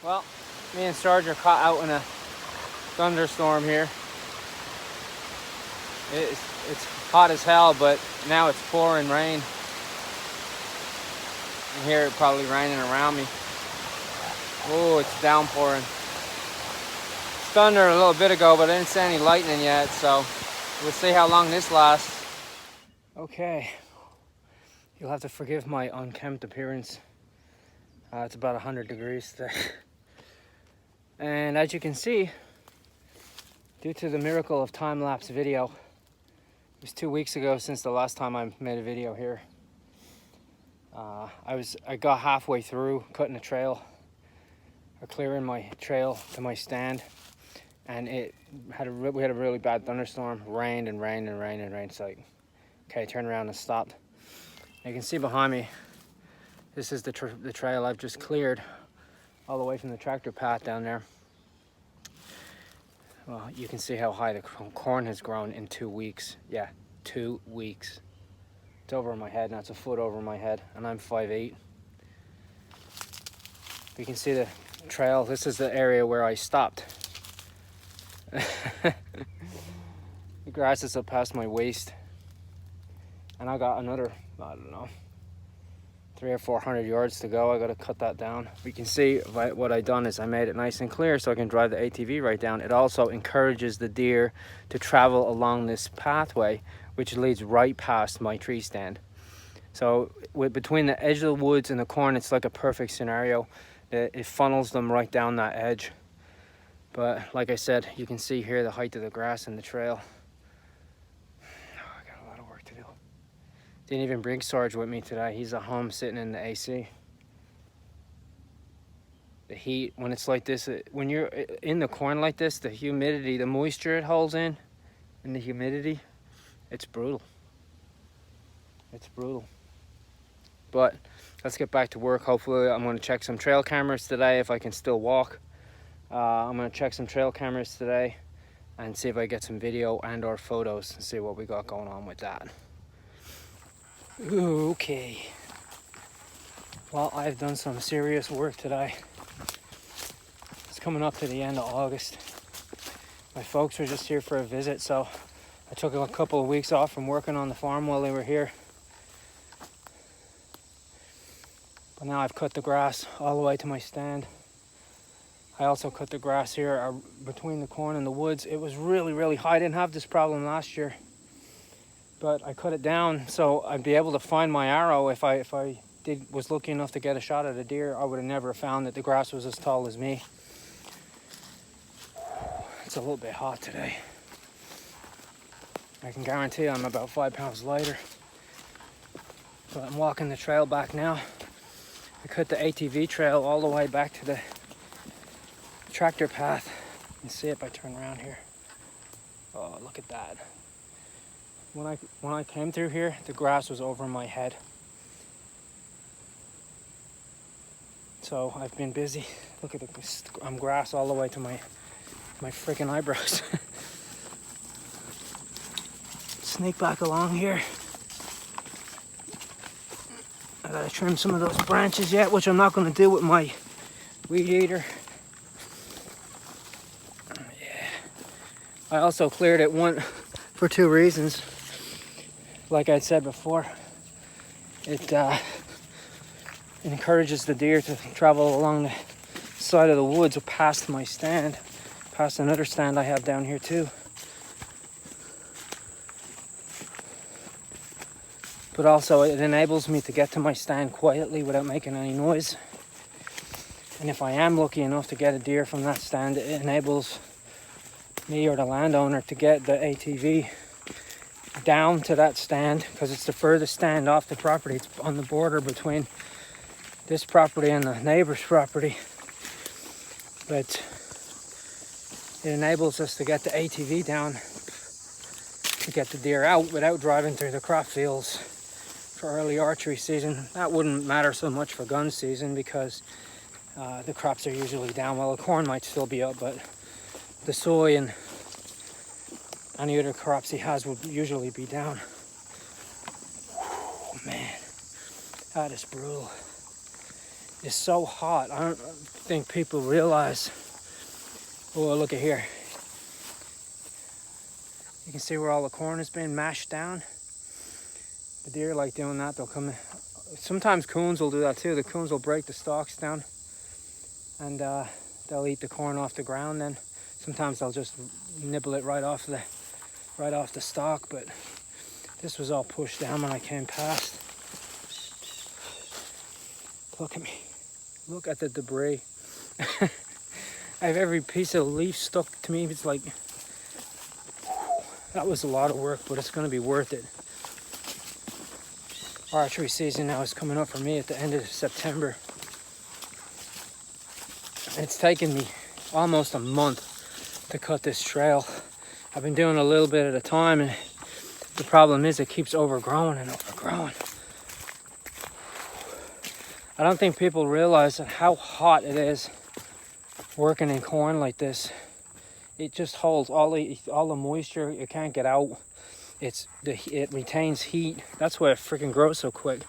Well, me and Sarge are caught out in a thunderstorm here. It's hot as hell, but now it's pouring rain. You hear it probably raining around me. Oh, it's downpouring. It's thunder a little bit ago, but I didn't see any lightning yet, so we'll see how long this lasts. Okay, you'll have to forgive my unkempt appearance. It's about 100 degrees today. And as you can see, due to the miracle of time-lapse video, it was 2 weeks ago since the last time I made a video here. I got halfway through cutting a trail, or clearing my trail to my stand, and we had a really bad thunderstorm. Rained and rained and rained and rained. It's like, okay, turn around and stopped. You can see behind me, this is the trail I've just cleared all the way from the tractor path down there. Well, you can see how high the corn has grown in 2 weeks. Yeah, 2 weeks. It's over my head now. It's a foot over my head, and I'm 5'8". You can see the trail. This is the area where I stopped. The grass is up past my waist, and I got another, I don't know, 300 or 400 yards to go. I got to cut that down. You can see what I done is I made it nice and clear so I can drive the ATV right down. It also encourages the deer to travel along this pathway, which leads right past my tree stand. So between the edge of the woods and the corn, it's like a perfect scenario. It funnels them right down that edge. But like I said, you can see here the height of the grass and the trail. I got a lot of work to do. Didn't even bring Sarge with me today. He's at home sitting in the AC. The heat, when it's like this, when you're in the corn like this, the humidity, the moisture it holds in, and the humidity, it's brutal. It's brutal. But let's get back to work. Hopefully I'm going to check some trail cameras today if I can still walk. I'm going to check some trail cameras today and see if I get some video and or photos and see what we got going on with that. Okay. Well, I've done some serious work today. It's coming up to the end of August. My folks were just here for a visit, so I took a couple of weeks off from working on the farm while they were here. But now I've cut the grass all the way to my stand. I also cut the grass here between the corn and the woods. It was really, really high. I didn't have this problem last year. But I cut it down so I'd be able to find my arrow. If I was lucky enough to get a shot at a deer, I would have never found that the grass was as tall as me. It's a little bit hot today. I can guarantee I'm about 5 pounds lighter. But I'm walking the trail back now. I cut the ATV trail all the way back to the tractor path. You can see it if I turn around here. Oh, look at that. When I came through here, the grass was over my head. So I've been busy. Look at I'm grass all the way to my freaking eyebrows. Sneak back along here. I gotta trim some of those branches yet, which I'm not gonna do with my weed eater. Yeah. I also cleared it for 2 reasons. Like I said before, it encourages the deer to travel along the side of the woods past my stand, past another stand I have down here too. But also it enables me to get to my stand quietly without making any noise. And if I am lucky enough to get a deer from that stand, it enables me or the landowner to get the ATV down to that stand, because it's the furthest stand off the property. It's on the border between this property and the neighbor's property. But it enables us to get the ATV down to get the deer out without driving through the crop fields for early archery season. That wouldn't matter so much for gun season because the crops are usually down. Well, the corn might still be up, but the soy and any other crops he has would usually be down. Oh, man, that is brutal. is so hot. I don't think people realize. Oh, look at here. You can see where all the corn has been mashed down. The deer like doing that. They'll come in. Sometimes coons will do that too. The coons will break the stalks down and they'll eat the corn off the ground. Then sometimes they'll just nibble it right off the stalk. But this was all pushed down when I came past. Look at me. Look at the debris. I have every piece of leaf stuck to me. It's like, that was a lot of work, but it's going to be worth it. Archery season now is coming up for me at the end of September. It's taken me almost a month to cut this trail. I've been doing a little bit at a time, and the problem is it keeps overgrowing and overgrowing. I don't think people realize how hot it is working in corn like this. It just holds all the moisture. It can't get out. It retains heat. That's why it freaking grows so quick.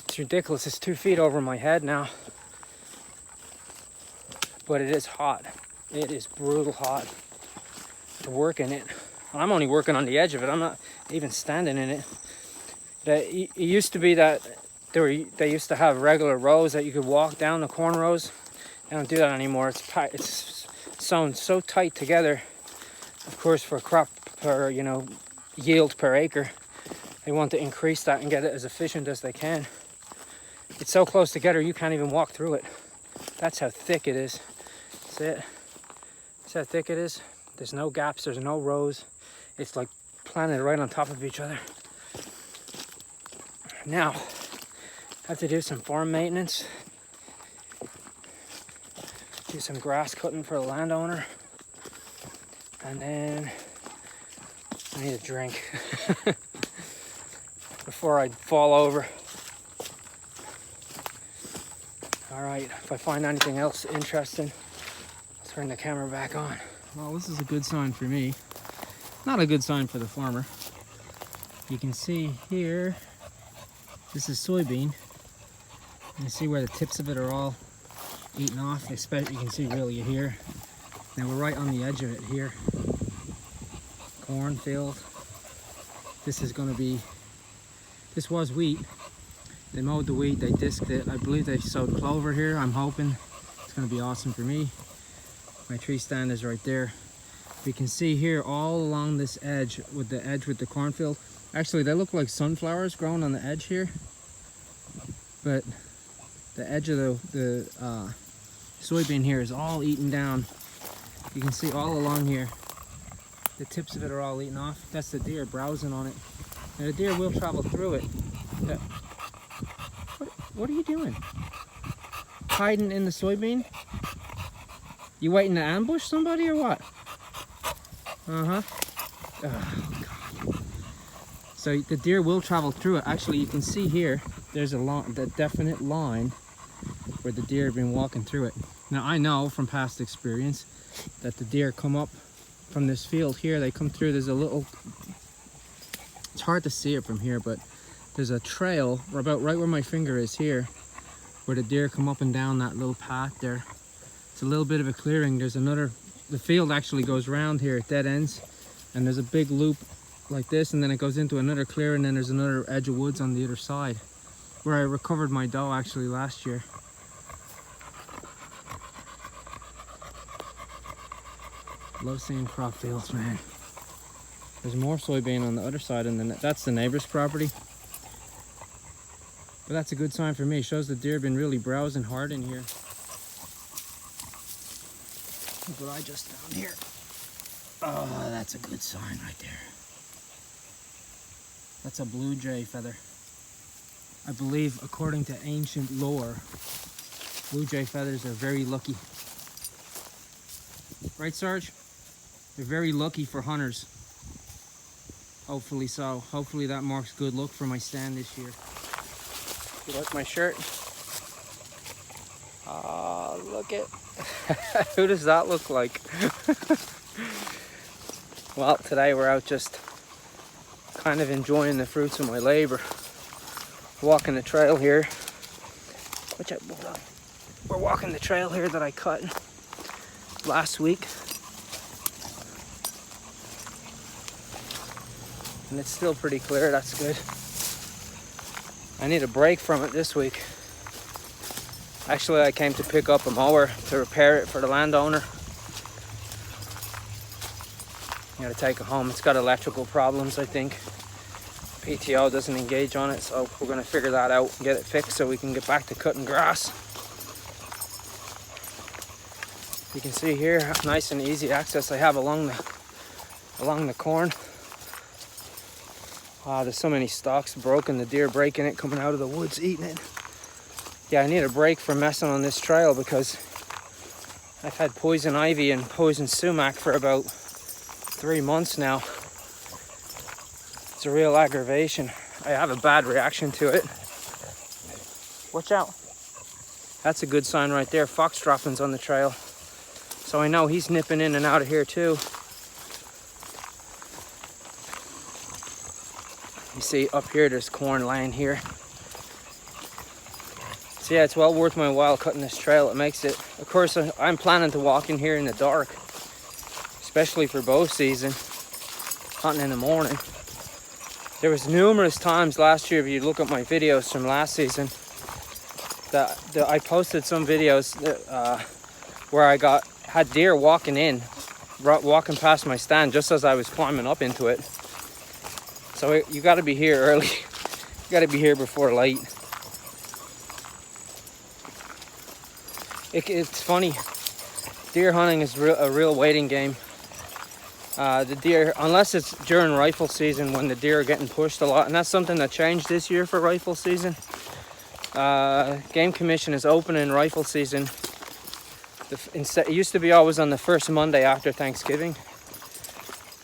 It's ridiculous. It's 2 feet over my head now. But it is hot. It is brutal hot to work in it. I'm only working on the edge of it. I'm not even standing in it. It used to be that they used to have regular rows that you could walk down, the corn rows. They don't do that anymore. It's sewn so tight together. Of course, for crop per yield per acre, they want to increase that and get it as efficient as they can. It's so close together you can't even walk through it. That's how thick it is. That's it. That's how thick it is. There's no gaps. There's no rows. It's like planted right on top of each other. Now, I have to do some farm maintenance. Do some grass cutting for the landowner. And then I need a drink before I fall over. All right, if I find anything else interesting, I'll turn the camera back on. Well, this is a good sign for me. Not a good sign for the farmer. You can see here, this is soybean. You can see where the tips of it are all eaten off. Especially, you can see really here. Now we're right on the edge of it here. Cornfield. This is going to be, this was wheat. They mowed the wheat, they disked it. I believe they sowed clover here. I'm hoping it's going to be awesome for me. My tree stand is right there. We can see here all along this edge with the cornfield. Actually, they look like sunflowers growing on the edge here. But the edge of the soybean here is all eaten down. You can see all along here. The tips of it are all eaten off. That's the deer browsing on it. And the deer will travel through it. What are you doing? Hiding in the soybean? You waiting to ambush somebody or what? Uh-huh. Oh, God. So the deer will travel through it. Actually, you can see here, there's the definite line where the deer have been walking through it. Now, I know from past experience that the deer come up from this field here. They come through. There's a little, it's hard to see it from here, but there's a trail about right where my finger is here, where the deer come up and down that little path there. It's a little bit of a clearing. There's another, the field actually goes round here, it dead ends, and there's a big loop like this, and then it goes into another clearing, and then there's another edge of woods on the other side, where I recovered my doe actually last year. Love seeing crop fields, man. There's more soybean on the other side, and then that's the neighbor's property. But that's a good sign for me. It shows the deer have been really browsing hard in here. Look what I just found here. Oh, that's a good sign right there. That's a blue jay feather. I believe, according to ancient lore, blue jay feathers are very lucky. Right, Sarge? They're very lucky for hunters. Hopefully so. Hopefully that marks good luck for my stand this year. You like my shirt? Oh, look it. Who does that look like? Well, today we're out just kind of enjoying the fruits of my labor. Walking the trail here. which we're walking the trail here that I cut last week. And it's still pretty clear, that's good. I need a break from it this week. Actually, I came to pick up a mower to repair it for the landowner. I'm gonna take it home. It's got electrical problems, I think. PTO doesn't engage on it, so we're gonna figure that out and get it fixed so we can get back to cutting grass. You can see here, nice and easy access I have along the corn. Wow, there's so many stalks broken, the deer breaking it, coming out of the woods, eating it. Yeah, I need a break from messing on this trail because I've had poison ivy and poison sumac for about 3 months now. It's a real aggravation. I have a bad reaction to it. Watch out. That's a good sign right there. Fox droppings on the trail. So I know he's nipping in and out of here too. You see up here, there's corn laying here. So yeah, it's well worth my while cutting this trail. It makes it, of course, I'm planning to walk in here in the dark, especially for bow season, hunting in the morning. There was numerous times last year, if you look at my videos from last season, that I posted some videos where I had deer walking past my stand just as I was climbing up into it. So you got to be here early. You got to be here before light. It's funny. Deer hunting is a real waiting game. The deer, unless it's during rifle season when the deer are getting pushed a lot, and that's something that changed this year for rifle season. Game Commission is opening rifle season. It used to be always on the first Monday after Thanksgiving.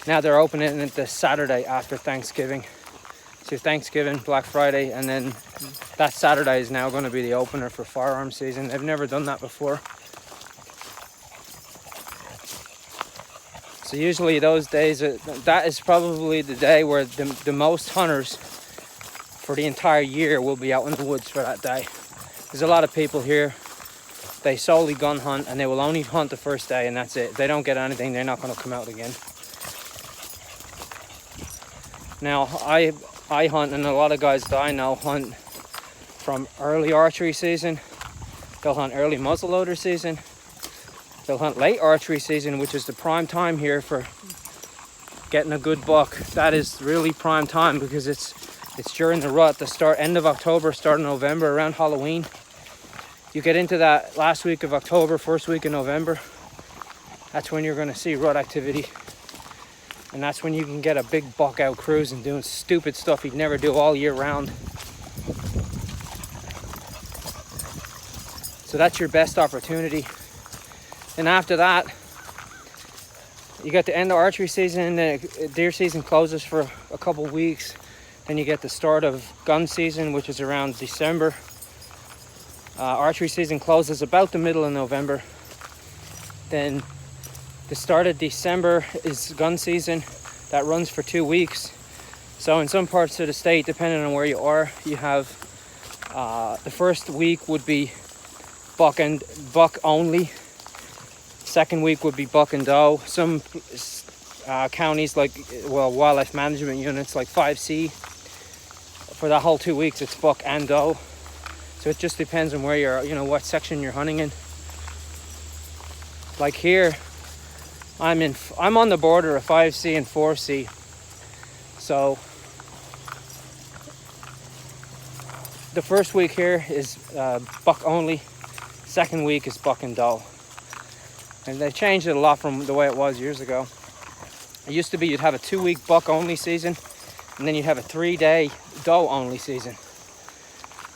Now they're opening it the Saturday after Thanksgiving. So Thanksgiving, Black Friday, and then that Saturday is now going to be the opener for firearm season. They've never done that before. So usually those days, that is probably the day where the most hunters for the entire year will be out in the woods for that day. There's a lot of people here, they solely gun hunt and they will only hunt the first day and that's it. If they don't get anything, they're not going to come out again. Now, I hunt, and a lot of guys that I know hunt from early archery season. They'll hunt early muzzleloader season. They'll hunt late archery season, which is the prime time here for getting a good buck. That is really prime time because it's during the rut, end of October, start of November, around Halloween. You get into that last week of October, first week of November. That's when you're going to see rut activity. And that's when you can get a big buck out cruising, doing stupid stuff you'd never do all year round. So that's your best opportunity. And after that, you get the end of archery season, and the deer season closes for a couple weeks. Then you get the start of gun season, which is around December. Archery season closes about the middle of November. Then the start of December is gun season. That runs for 2 weeks. So in some parts of the state, depending on where you are, you have the first week would be buck only. Second week would be buck and doe. Some counties wildlife management units like 5C, for that whole 2 weeks it's buck and doe. So it just depends on where you're, what section you're hunting in. Like here, I'm on the border of 5C and 4C. So the first week here is buck only. Second week is buck and doe. And they changed it a lot from the way it was years ago. It used to be you'd have a 2-week buck only season, and then you'd have a 3-day doe only season.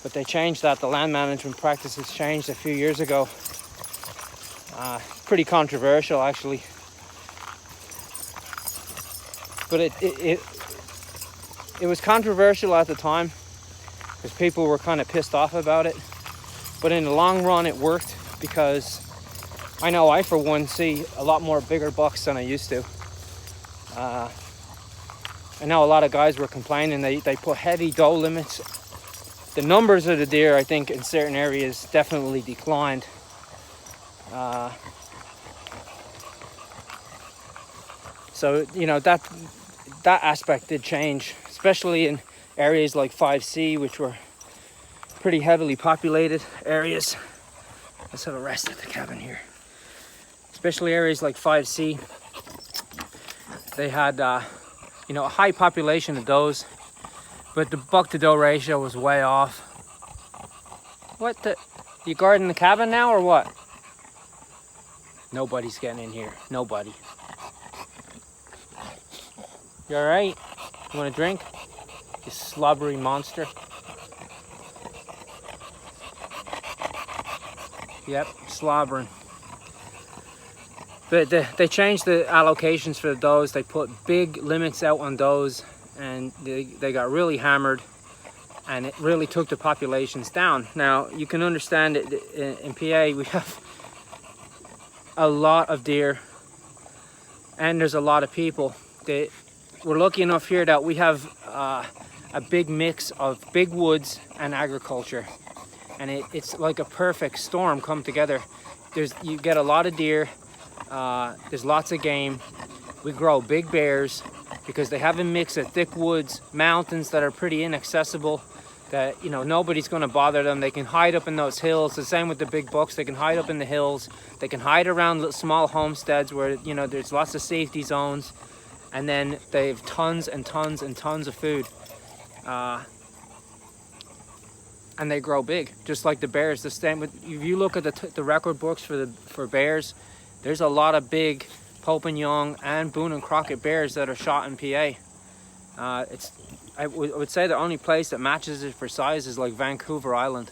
But they changed that. The land management practices changed a few years ago. Pretty controversial, actually. But it was controversial at the time because people were kind of pissed off about it. But in the long run, it worked because I know I, for one, see a lot more bigger bucks than I used to. I know a lot of guys were complaining they put heavy doe limits the numbers of the deer, I think, in certain areas definitely declined. So, you know, that aspect did change, especially in areas like 5C, which were pretty heavily populated areas. Let's have a rest at the cabin here. Especially areas like 5C, they had, you know, a high population of does, but the buck to doe ratio was way off. What the? You guarding the cabin now or what? Nobody's getting in here. Nobody. You alright? You want a drink? You slobbery monster. Yep, slobbering. But they changed the allocations for the does. They put big limits out on does, and they got really hammered, and it really took the populations down. Now, you can understand it in PA, we have a lot of deer, and there's a lot of people. We're lucky enough here that we have a big mix of big woods and agriculture, and it's like a perfect storm come together. You get a lot of deer, there's lots of game. We grow big bears because they have a mix of thick woods, mountains that are pretty inaccessible, that, you know, nobody's going to bother them. They can hide up in those hills. The same with the big bucks. They can hide up in the hills. They can hide around little small homesteads where, you know, there's lots of safety zones. And then they have tons and tons and tons of food. And they grow big, just like the bears. The same with, if you look at the record books for bears, there's a lot of big Pope and Young and Boone and Crockett bears that are shot in PA. I would say the only place that matches it for size is like Vancouver Island,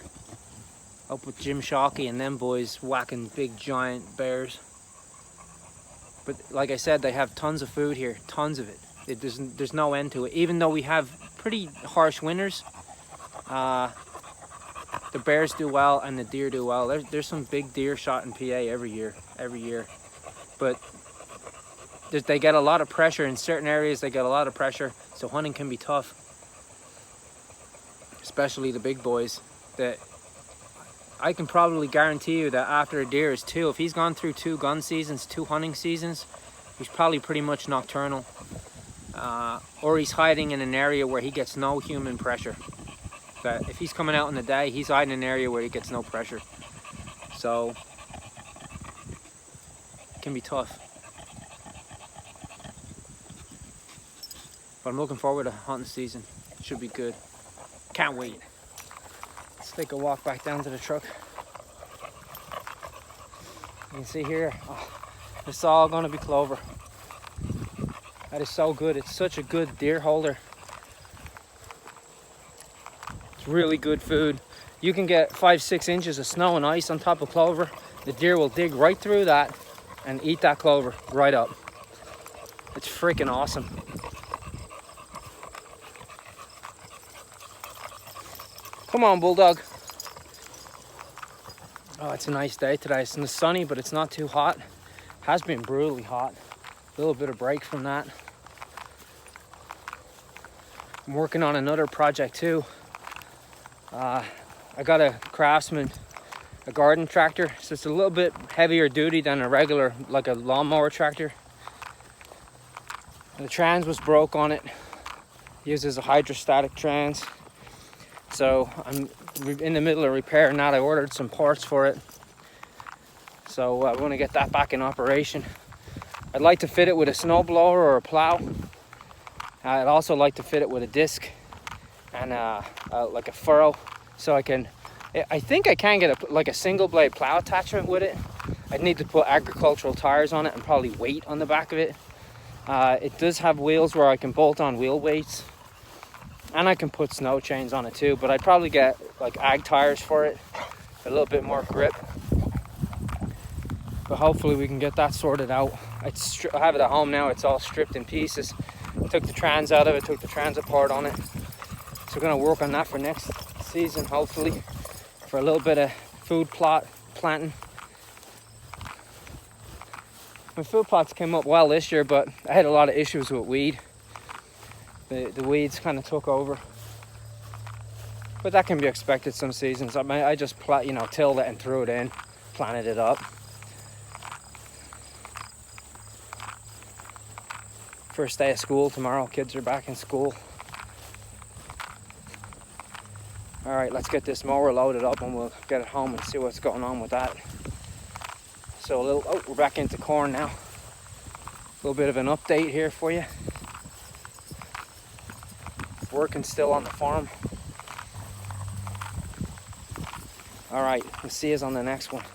up with Jim Shockey and them boys whacking big giant bears. But like I said, they have tons of food here, tons of it. There's no end to it. Even though we have pretty harsh winters, the bears do well and the deer do well. There's some big deer shot in PA every year. But they get a lot of pressure in certain areas. They get a lot of pressure, so hunting can be tough, especially the big boys. That I can probably guarantee you that after a deer is two, if he's gone through 2 gun seasons, 2 hunting seasons, he's probably pretty much nocturnal, or he's hiding in an area where he gets no human pressure. But if he's coming out in the day, he's hiding in an area where he gets no pressure. So it can be tough. But I'm looking forward to hunting season. It should be good. Can't wait. Let's take a walk back down to the truck. You can see here, it's all gonna be clover. That is so good. It's such a good deer holder. It's really good food. You can get 5-6 inches of snow and ice on top of clover. The deer will dig right through that and eat that clover right up. It's freaking awesome. Come on, bulldog. Oh, it's a nice day today. It's sunny, but it's not too hot. Has been brutally hot. A little bit of break from that. I'm working on another project too. I got a Craftsman, a garden tractor. So it's a little bit heavier duty than a regular, like a lawnmower tractor. And the trans was broke on it. Uses a hydrostatic trans. So I'm in the middle of repairing that. I ordered some parts for it. So I want to get that back in operation. I'd like to fit it with a snowblower or a plow. I'd also like to fit it with a disc and like a furrow, so I think I can get like a single blade plow attachment with it. I'd need to put agricultural tires on it and probably weight on the back of it. It does have wheels where I can bolt on wheel weights, and I can put snow chains on it too, but I'd probably get like ag tires for it, a little bit more grip. But hopefully we can get that sorted out. I have it at home now. It's all stripped in pieces. I took the trans out of it, took the trans apart on it. So we're gonna work on that for next season, hopefully, for a little bit of food plot planting. My food plots came up well this year, but I had a lot of issues with weed. The weeds kind of took over. But that can be expected some seasons. I mean, I just tilled it and threw it in, planted it up. First day of school tomorrow, kids are back in school. All right, let's get this mower loaded up and we'll get it home and see what's going on with that. So we're back into corn now. A little bit of an update here for you. Working still on the farm. All right, we'll see you on the next one.